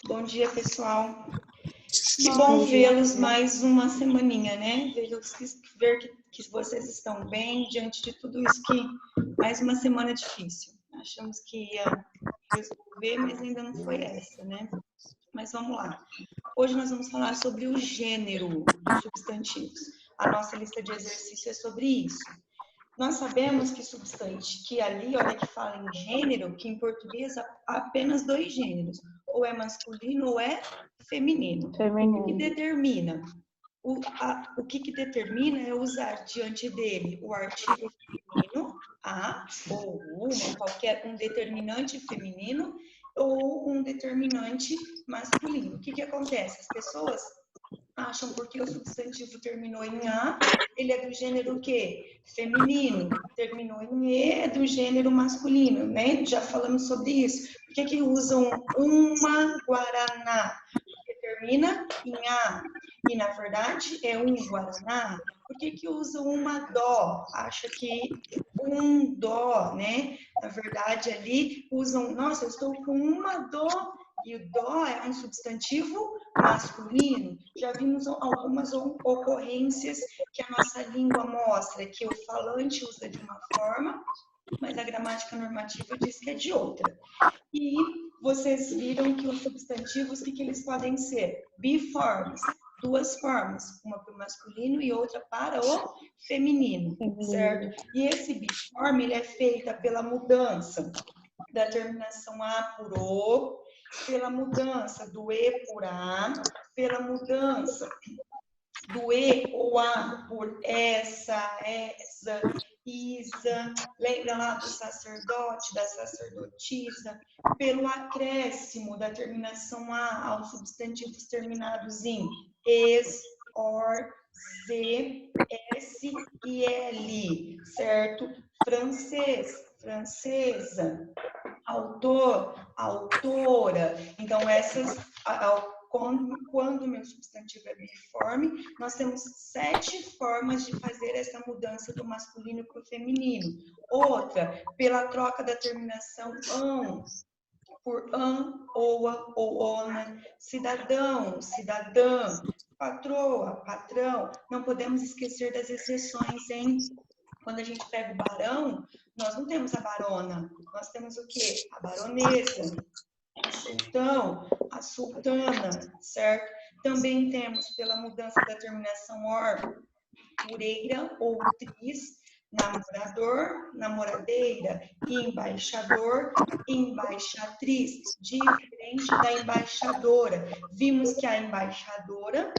Bom dia, pessoal. Que bom vê-los mais uma semaninha, né? Ver que vocês estão bem diante de tudo isso que mais uma semana difícil. Achamos que ia resolver, mas ainda não foi essa, né? Mas vamos lá. Hoje nós vamos falar sobre o gênero dos substantivos. A nossa lista de exercício é sobre isso. Nós sabemos que ali, olha que fala em gênero, que em português há apenas dois gêneros, ou é masculino ou é feminino. O que determina? O que determina é usar diante dele o artigo feminino, a, ou uma, qualquer um determinante feminino, ou um determinante masculino. O que acontece? As pessoas acham porque o substantivo terminou em A, ele é do gênero o quê? Feminino. Terminou em E, é do gênero masculino, né? Já falamos sobre isso. Por que usam uma guaraná? Porque termina em A. E, na verdade, é um guaraná. Por que usam uma dó? Acha que um dó, né? Na verdade, ali usam, nossa, eu estou com uma dó. E o dó é um substantivo masculino. Já vimos algumas ocorrências que a nossa língua mostra que o falante usa de uma forma, mas a gramática normativa diz que é de outra. E vocês viram que os substantivos, o que eles podem ser? Biformes, duas formas, uma para o masculino e outra para o feminino, certo? E esse biforme, ele é feita pela mudança da terminação A por O, pela mudança do E por A, pela mudança do E ou A por essa, isa, lembra lá do sacerdote, da sacerdotisa, pelo acréscimo da terminação A aos substantivos terminados em es, or, z, s e l, certo? Francês, francesa, autor, autora. Então, quando o meu substantivo é biforme, nós temos 7 formas de fazer essa mudança do masculino para o feminino. Outra, pela troca da terminação ão, por an, oa ou ona, cidadão, cidadã, patroa, patrão. Não podemos esquecer das exceções, hein? Quando a gente pega o barão, nós não temos a barona, nós temos o quê? A baronesa, o sultão, a sultana, certo? Também temos, pela mudança da terminação or, ureira ou triz, namorador, namoradeira, embaixador, embaixatriz, diferente da embaixadora. Vimos que a embaixadora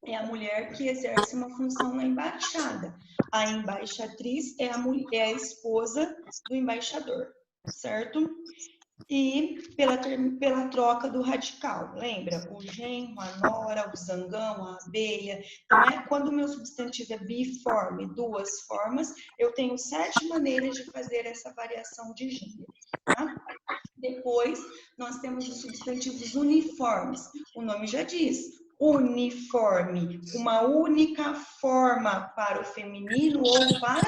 é a mulher que exerce uma função na embaixada. A embaixatriz é a esposa do embaixador, certo? E pela troca do radical, lembra? O genro, a nora, o zangão, a abelha. Então, quando o meu substantivo é biforme, duas formas, eu tenho 7 maneiras de fazer essa variação de gênero, tá? Depois, nós temos os substantivos uniformes. O nome já diz, uniforme, uma única forma para o feminino ou para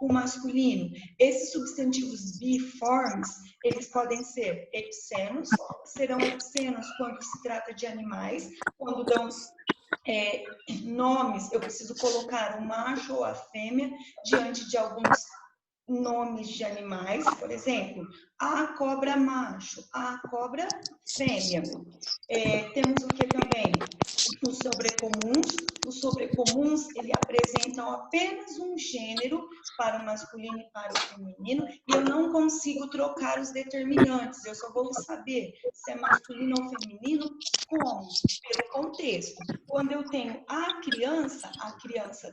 o masculino. Esses substantivos biformes, eles podem ser epicenos, serão epicenos quando se trata de animais, quando dão nomes, eu preciso colocar o macho ou a fêmea diante de alguns nomes de animais, por exemplo, a cobra macho, a cobra fêmea. Temos o que também? Os sobrecomuns. Os sobrecomuns, eles apresentam apenas um gênero para o masculino e para o feminino, e eu não consigo trocar os determinantes, eu só vou saber se é masculino ou feminino, como? Pelo contexto. Quando eu tenho a criança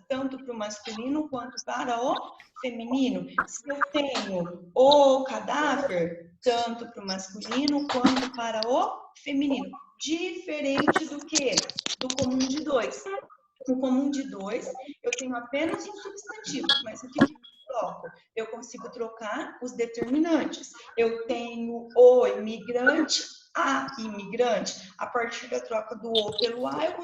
tanto para o masculino quanto para o feminino. Se eu tenho o cadáver, tanto para o masculino quanto para o feminino. Diferente do que? Do comum de 2. No comum de 2, eu tenho apenas um substantivo, mas o que eu coloco? Eu consigo trocar os determinantes. Eu tenho o imigrante, a imigrante. A partir da troca do o pelo a, eu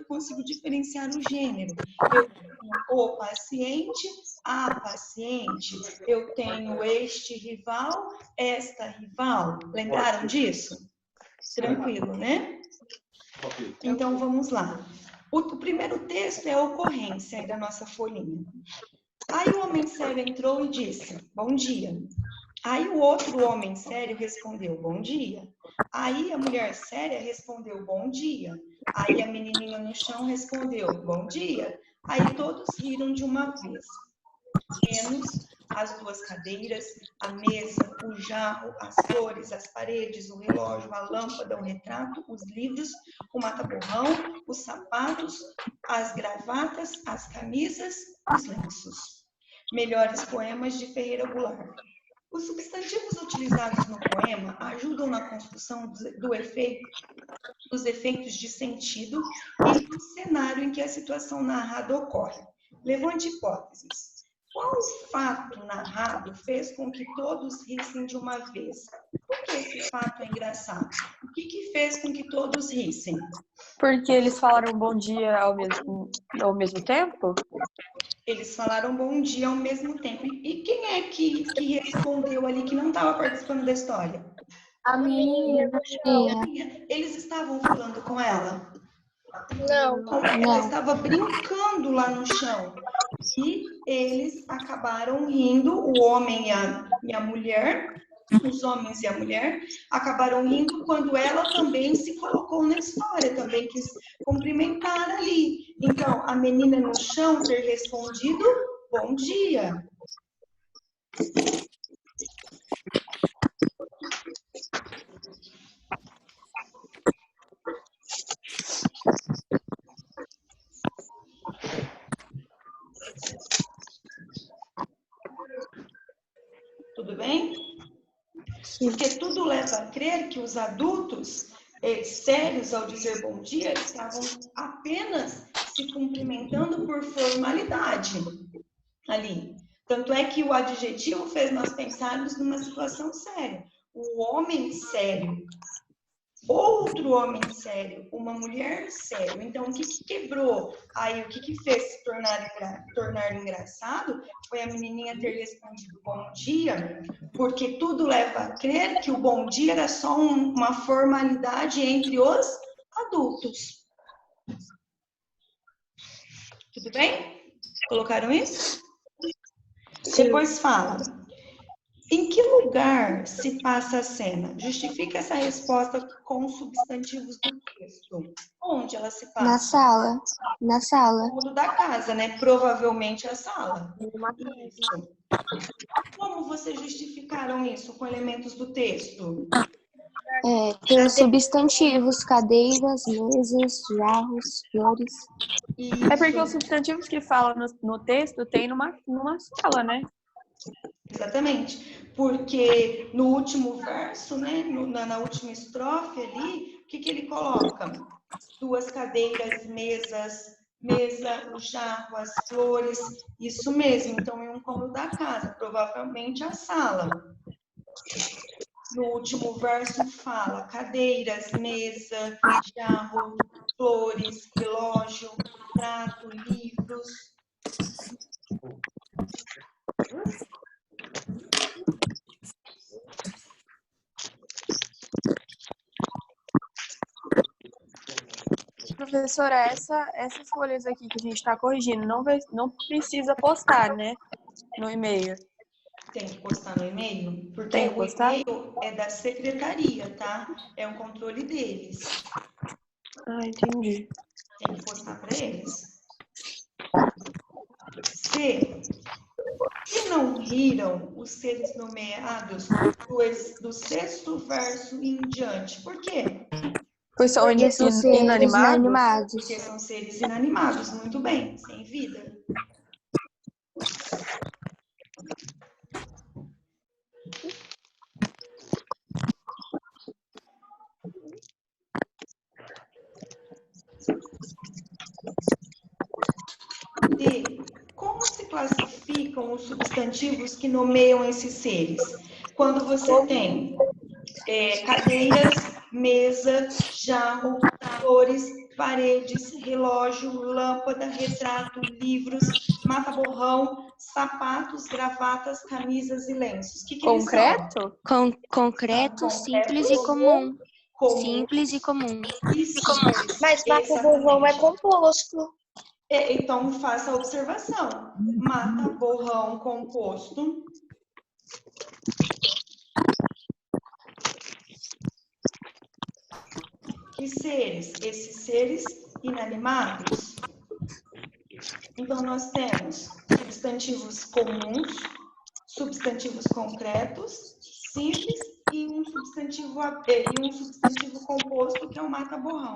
consigo diferenciar o gênero. Eu tenho o paciente, a paciente. Eu tenho este rival, esta rival. Lembraram disso? Tranquilo, né? Então, vamos lá. O primeiro texto é a ocorrência da nossa folhinha. Aí o homem sério entrou e disse, bom dia. Aí o outro homem sério respondeu, bom dia. Aí a mulher séria respondeu, bom dia. Aí a menininha no chão respondeu, bom dia. Aí todos riram de uma vez, menos as duas cadeiras, a mesa, o jarro, as flores, as paredes, o relógio, a lâmpada, o retrato, os livros, o mata-borrão, os sapatos, as gravatas, as camisas, os lenços. Melhores poemas de Ferreira Goulart. Os substantivos utilizados no poema ajudam na construção dos efeitos de sentido e do cenário em que a situação narrada ocorre. Levante hipóteses. Qual fato narrado fez com que todos rissem de uma vez? Por que esse fato é engraçado? O que fez com que todos rissem? Porque eles falaram bom dia ao mesmo tempo? Eles falaram bom dia ao mesmo tempo. E quem é que respondeu ali que não estava participando da história? A minha. Eles estavam falando com ela? Não. Ela estava brincando lá no chão. E eles acabaram rindo, o homem e a mulher, os homens e a mulher, acabaram rindo quando ela também se colocou na história, também quis cumprimentar ali. Então, a menina no chão ter respondido, bom dia. Tudo bem? Porque tudo leva a crer que os adultos, sérios ao dizer bom dia, estavam apenas se cumprimentando por formalidade ali. Tanto é que o adjetivo fez nós pensarmos numa situação séria. O homem sério, outro homem sério, uma mulher séria. Então, o que quebrou aí, o que fez se tornar engraçado foi a menininha ter respondido bom dia, porque tudo leva a crer que o bom dia era só uma formalidade entre os adultos. Tudo bem? Colocaram isso? Sim. Depois fala. Em que lugar se passa a cena? Justifica essa resposta com substantivos do texto. Onde ela se passa? Na sala. Na sala. No cômodo da casa, né? Provavelmente a sala. Isso. Como vocês justificaram isso com elementos do texto? Tem substantivos, cadeiras, mesas, jarros, flores. Isso. É porque os substantivos que falam no texto tem numa sala, né? Exatamente. Porque no último verso, né, na última estrofe ali, o que ele coloca? Duas cadeiras, mesa, o jarro, as flores, isso mesmo. Então, é um cômodo da casa, provavelmente a sala. No último verso fala cadeiras, mesa, jarro, flores, relógio, prato, livros. Professora, essas folhas aqui que a gente está corrigindo, não precisa postar, né? No e-mail. Tem que postar no e-mail? Porque Tem que o postar? e-mail é da secretaria, tá? É um controle deles. Ah, entendi. Tem que postar para eles. Se não riram os seres nomeados do sexto verso em diante. Por quê? Pois são inanimados? Porque são seres inanimados, muito bem, sem vida. Como se classificam os substantivos que nomeiam esses seres? Quando você tem cadeiras, mesa, jarro, flores, paredes, relógio, lâmpada, retrato, livros, mata-borrão, sapatos, gravatas, camisas e lenços. Que concreto? Concreto, simples e comum. comum Simples e comum. e simples. Mas mata-borrão é composto. Então, faça a observação. Mata-borrão composto. Que seres? Esses seres inanimados. Então, nós temos substantivos comuns, substantivos concretos, simples e um substantivo composto, que é o mata-borrão.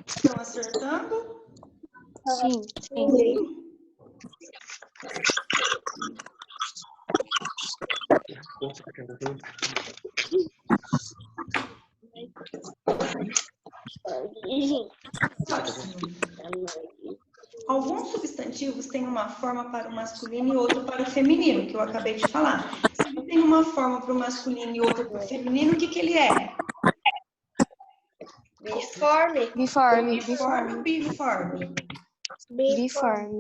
Estão acertando? Sim. Alguns substantivos têm uma forma para o masculino e outro para o feminino, que eu acabei de falar. Se tem uma forma para o masculino e outra para o feminino, o que que ele é? Biforme. Biforme. Biforme ou biforme? Biforme.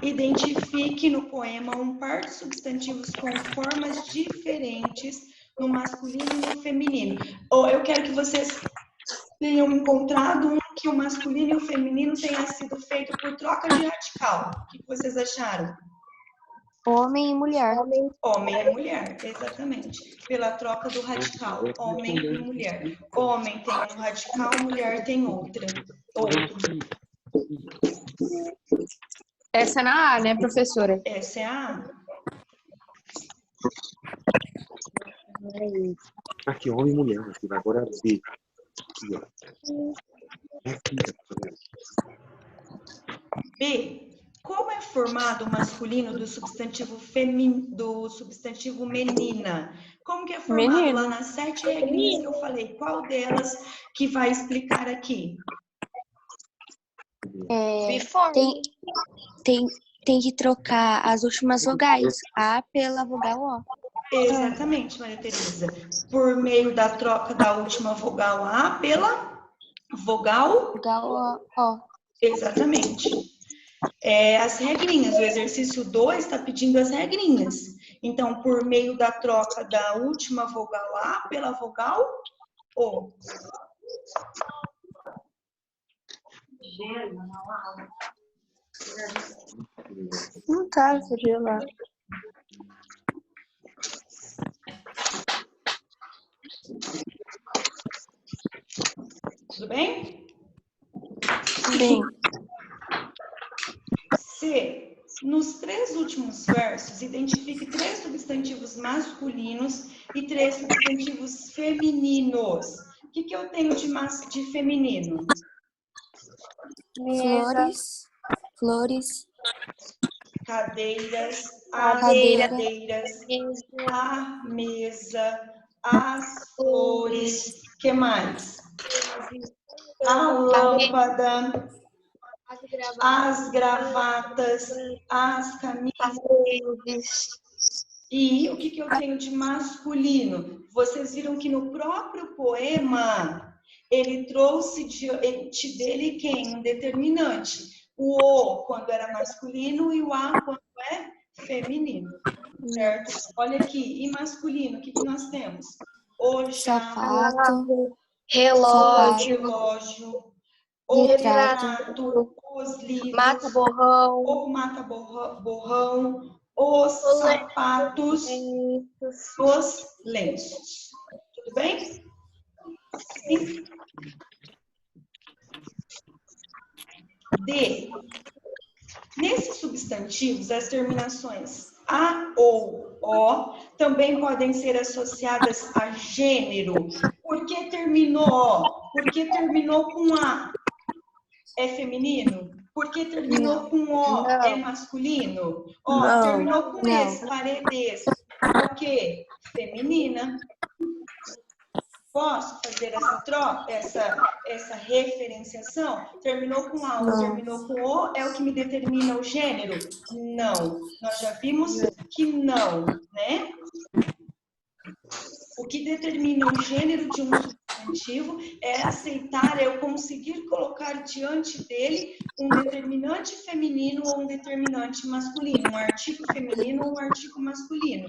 Identifique no poema um par de substantivos com formas diferentes no masculino e no feminino. Eu quero que vocês tenham encontrado um que o masculino e o feminino tenha sido feito por troca de radical. O que vocês acharam? Homem e mulher. Homem e mulher, exatamente. Pela troca do radical, homem e mulher. Homem tem um radical, mulher tem outro. Essa é na A, né, professora? Essa é a A. Aqui, homem e mulher. Aqui, agora B. Aqui, ó. Aqui, B. Como é formado o masculino do substantivo menina? Como que é formado Menino. lá nas 7 regrinhas que eu falei? Qual delas que vai explicar aqui? Biforme. Tem que trocar as últimas vogais. A pela vogal O. Exatamente, Maria Tereza. Por meio da troca da última vogal A pela vogal Vogal O. Exatamente. As regrinhas, o exercício 2 está pedindo as regrinhas. Então, por meio da troca da última vogal A pela vogal O. Não tá, seria lá. Tudo bem? Sim. C. Nos 3 últimos versos, identifique 3 substantivos masculinos e 3 substantivos femininos. O que eu tenho de feminino? Flores. Cadeiras, Cadeira. a mesa, as flores. O que mais? A lâmpada, as gravatas, as camisas. E o que eu tenho de masculino? Vocês viram que no próprio poema ele trouxe dele quem? Um determinante. O O quando era masculino e o A quando é feminino. Certo? Olha aqui, e masculino, o que nós temos? O Sapato. Relógio. o Retrato. os livros, Mata-borrão. o mata-borrão, os sapatos, os lenços. Tudo bem? Sim. D. Nesses substantivos, as terminações A ou O também podem ser associadas a gênero. Por que terminou O? Porque terminou com A. É feminino? Porque terminou com O? É masculino? Ó, terminou com esse, paredes. É o quê? Feminina. Posso fazer essa troca, essa referenciação? Terminou com A ou terminou com O, é o que me determina o gênero? Não. Nós já vimos que não, né? O que determina o gênero de um substantivo é aceitar, é eu conseguir colocar diante dele um determinante feminino ou um determinante masculino, um artigo feminino ou um artigo masculino.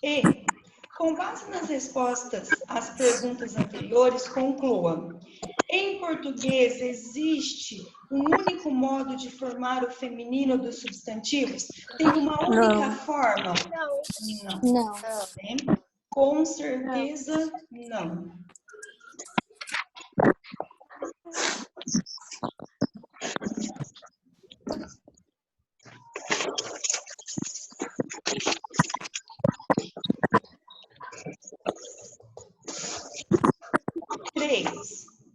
E, com base nas respostas às perguntas anteriores, conclua. Em português, existe um único modo de formar o feminino dos substantivos? Tem uma única forma? Não. Não. Não. Né? Com certeza, não.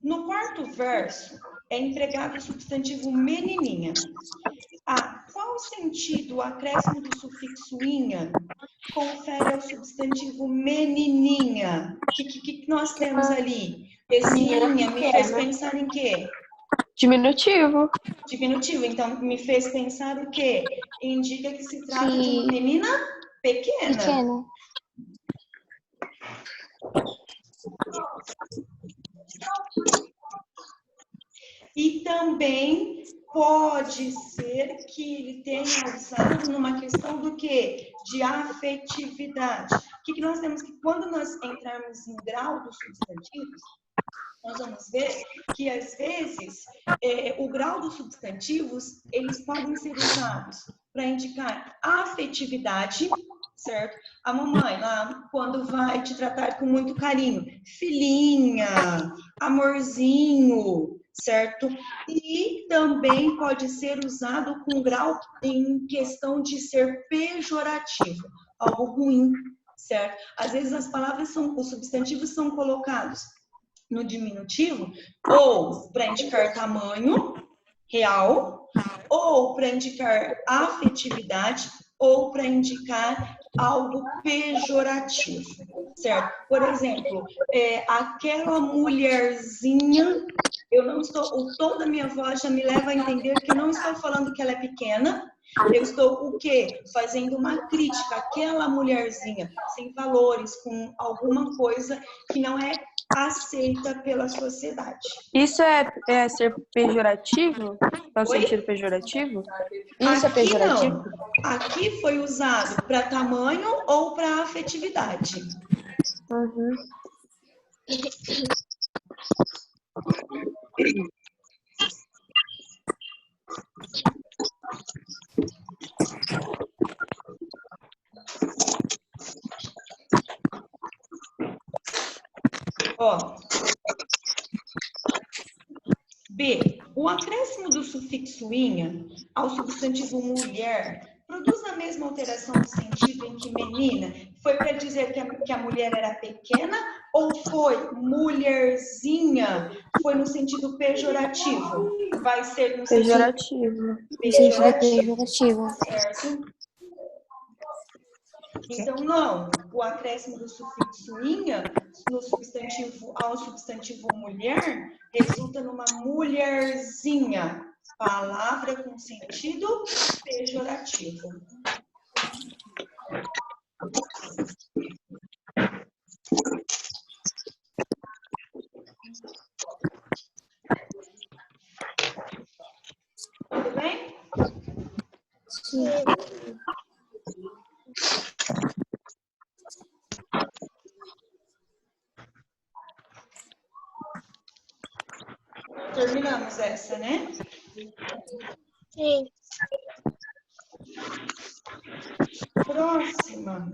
No quarto verso, é empregado o substantivo menininha. Qual sentido o acréscimo do sufixo inha confere ao substantivo menininha? O que nós temos ali? Esse inha me fez pensar em quê? Diminutivo. Diminutivo. Então, me fez pensar o quê? Indica que se trata de uma menina pequena. Pequena. E também pode ser que ele tenha usado numa questão do quê? De afetividade. O que nós temos que, quando nós entrarmos no grau dos substantivos, nós vamos ver que, às vezes, o grau dos substantivos, eles podem ser usados para indicar afetividade, certo? A mamãe, lá, quando vai te tratar com muito carinho, filhinha, amorzinho, certo? E também pode ser usado com grau em questão de ser pejorativo, algo ruim, certo? Às vezes as palavras os substantivos são colocados no diminutivo ou para indicar tamanho real, ou para indicar afetividade, ou para indicar algo pejorativo, certo? Por exemplo, aquela mulherzinha, eu não estou, o tom da minha voz já me leva a entender que eu não estou falando que ela é pequena, eu estou o quê? Fazendo uma crítica àquela mulherzinha sem valores, com alguma coisa que não é aceita pela sociedade. Isso é ser pejorativo? É o Oi? sentido pejorativo? Isso é Aqui pejorativo? não. Aqui foi usado para tamanho ou para afetividade. Uhum. Ó. B. O acréscimo do sufixo inha ao substantivo mulher produz a mesma alteração do sentido em que menina? Foi para dizer que a mulher era pequena ou foi mulherzinha? Foi no sentido pejorativo? Vai ser no sentido Pejorativo. Pejorativo. certo? Então, não. O acréscimo do sufixo inha no substantivo ao substantivo mulher resulta numa mulherzinha. Palavra com sentido pejorativo. Tudo bem? Sim. Terminamos essa, né? Sim. Próxima.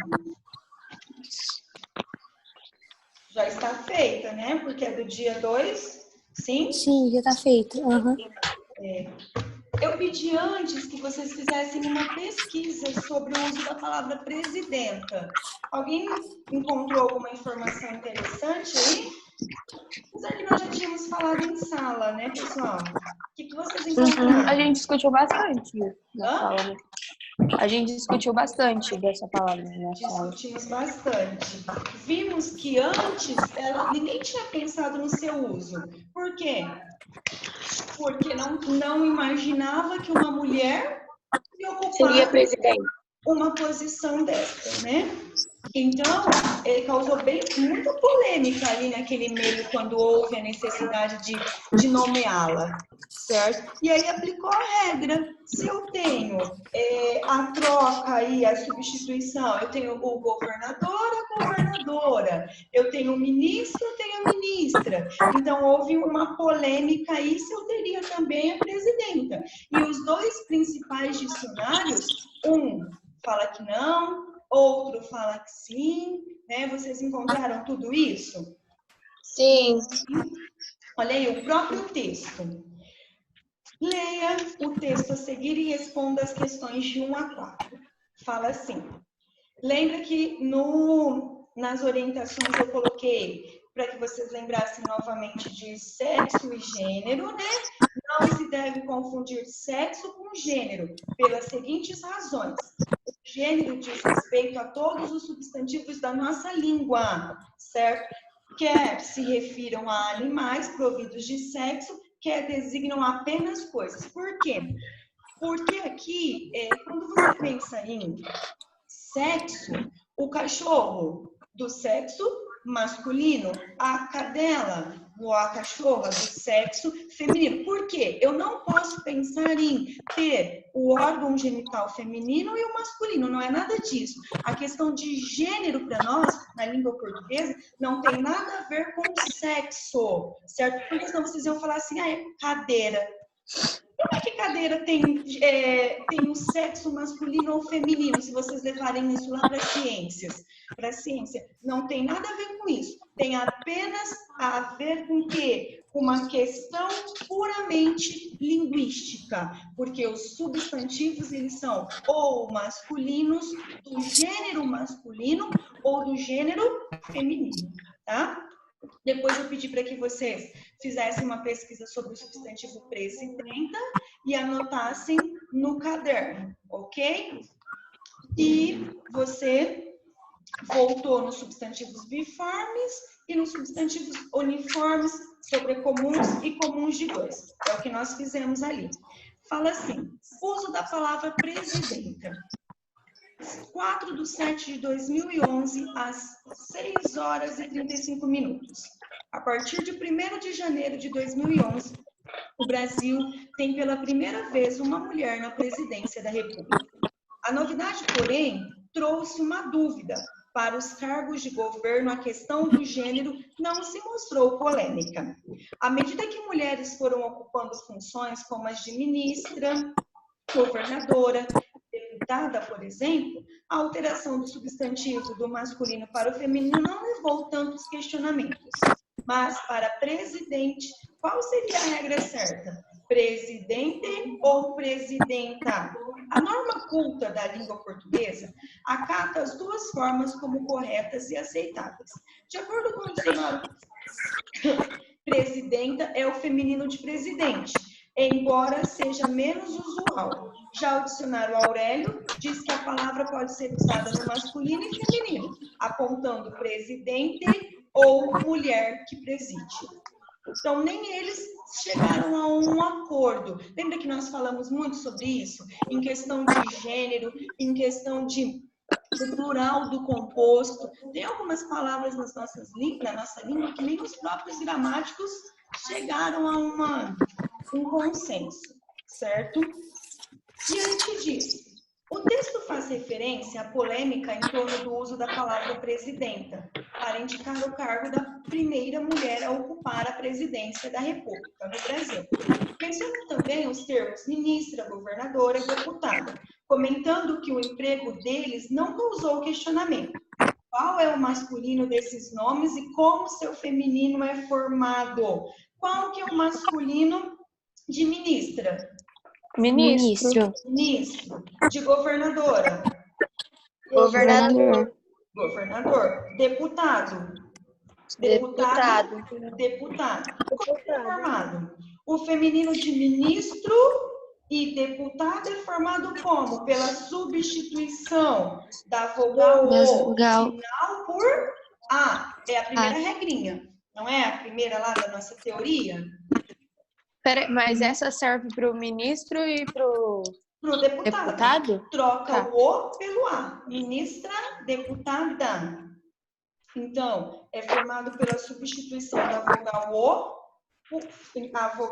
Já está feita, né? Porque é do dia 2, sim? Sim, já tá feito. Uhum. Eu pedi antes que vocês fizessem uma pesquisa sobre o uso da palavra presidenta. Alguém encontrou alguma informação interessante aí? Apesar que nós já tínhamos falado em sala, né, pessoal? O que vocês encontraram? A gente discutiu bastante na Hã? sala, né? A gente discutiu bastante dessa palavra na sala. Discutimos bastante. Vimos que antes ninguém tinha pensado no seu uso. Por quê? Porque não imaginava que uma mulher ia Seria ocupar presidente. uma posição dessa, né? Então, ele causou muita polêmica ali naquele meio quando houve a necessidade de nomeá-la, certo? E aí aplicou a regra. Se eu tenho a troca aí, a substituição, eu tenho o governador, a governadora, eu tenho o ministro, eu tenho a ministra. Então, houve uma polêmica aí se eu teria também a presidenta. E os dois principais dicionários, um fala que não, outro fala que sim, né? Vocês encontraram tudo isso? Sim. Olha aí, o próprio texto. Leia o texto a seguir e responda as questões de 1 a 4. Fala assim. Lembra que nas orientações eu coloquei para que vocês lembrassem novamente de sexo e gênero, né? Não se deve confundir sexo com gênero, pelas seguintes razões. O gênero diz respeito a todos os substantivos da nossa língua, certo? Quer se refiram a animais providos de sexo, quer designam apenas coisas. Por quê? Porque aqui, quando você pensa em sexo, o cachorro do sexo masculino, a cadela ou a cachorra do sexo feminino. Por quê? Eu não posso pensar em ter o órgão genital feminino e o masculino, não é nada disso. A questão de gênero para nós, na língua portuguesa, não tem nada a ver com sexo, certo? Porque senão vocês iam falar assim, é cadeira. Como é que cadeira tem um sexo masculino ou feminino, se vocês levarem isso lá para ciências? Para a ciência, não tem nada a ver com isso. Tem apenas a ver com quê? Uma questão puramente linguística, porque os substantivos, eles são ou masculinos, do gênero masculino, ou do gênero feminino, tá? Depois eu pedi para que vocês fizessem uma pesquisa sobre o substantivo presidenta e anotassem no caderno, ok? E você voltou nos substantivos biformes e nos substantivos uniformes sobre comuns e comuns de dois. É o que nós fizemos ali. Fala assim, uso da palavra presidenta. 4/7/2011, às 6 horas e 35 minutos. A partir de 1º de janeiro de 2011, o Brasil tem pela primeira vez uma mulher na presidência da República. A novidade, porém, trouxe uma dúvida. Para os cargos de governo, a questão do gênero não se mostrou polêmica. À medida que mulheres foram ocupando funções como as de ministra, governadora, deputada, por exemplo, a alteração do substantivo do masculino para o feminino não levou tantos questionamentos. Mas, para presidente, qual seria a regra certa? Presidente ou presidenta? A norma culta da língua portuguesa acata as duas formas como corretas e aceitáveis. De acordo com o dicionário, presidenta é o feminino de presidente, embora seja menos usual. Já o dicionário Aurélio diz que a palavra pode ser usada no masculino e feminino, apontando presidente ou mulher que preside. Então, nem eles chegaram a um acordo. Lembra que nós falamos muito sobre isso? Em questão de gênero, em questão do plural do composto. Tem algumas palavras na nossa língua que nem os próprios gramáticos chegaram a um consenso, certo? Diante disso, o texto faz referência à polêmica em torno do uso da palavra presidenta, para indicar o cargo da primeira mulher a ocupar a presidência da República no Brasil. Menciona também os termos ministra, governadora e deputada, comentando que o emprego deles não causou questionamento. Qual é o masculino desses nomes e como seu feminino é formado? Qual que é o masculino de ministra? Ministro. Ministro. De governadora? Governador. Governador. Deputado? Deputado. Como que é formado? O feminino de ministro E deputado é formado como? Pela substituição da vogal Das O vogal. final por A. É a primeira regrinha. Não é a primeira lá da nossa teoria? Pera, mas essa serve para o ministro e para o Para o deputado. deputado? Troca Tá. o O pelo A. Ministra, deputada. Então, é formado pela substituição da vogal O, a vogal